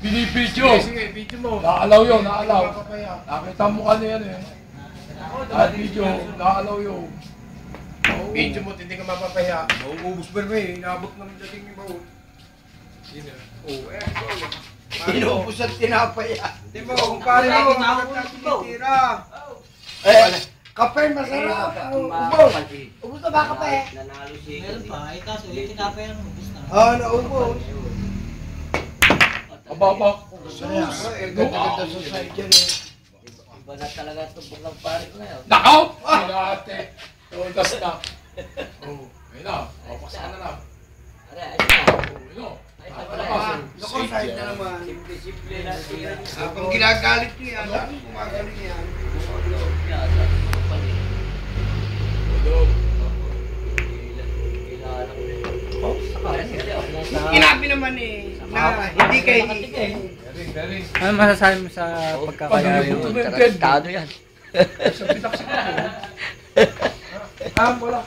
Binibidyo. Sige, video mo. Naalaw yun, naalaw. Nakita mo ka na yan eh. At video, naalaw yun. Video mo, hindi ka mapapahiya. Mauubos ba naman eh, inaabot ng dating yung baon. Sino? Oo, Inubos at tinapay. Di ba, kung pare mo, titira. Kape masarap. Ubus na ba kape? Nanalo si Meron pa, ay kaso yung tinapay ang ubus na. Naubos. Ababa. Ganda-ganda sa side dyan eh. Iba na talaga itong buklang pare ko ngayon. Nakaw! Pinate. Todas na. Oo. Ayun na. Paksa na lang. Ayun na. Ayun na. Naku, side na naman. Simple-simple na siya. Habang ginagalit niyo yan, dami gumagaling yan. Inabi naman eh, na hindi kayo Galing. Ano masasabi mo sa pagkakayari mo? Tratado yan. Sa pitak sa kapo. Wala.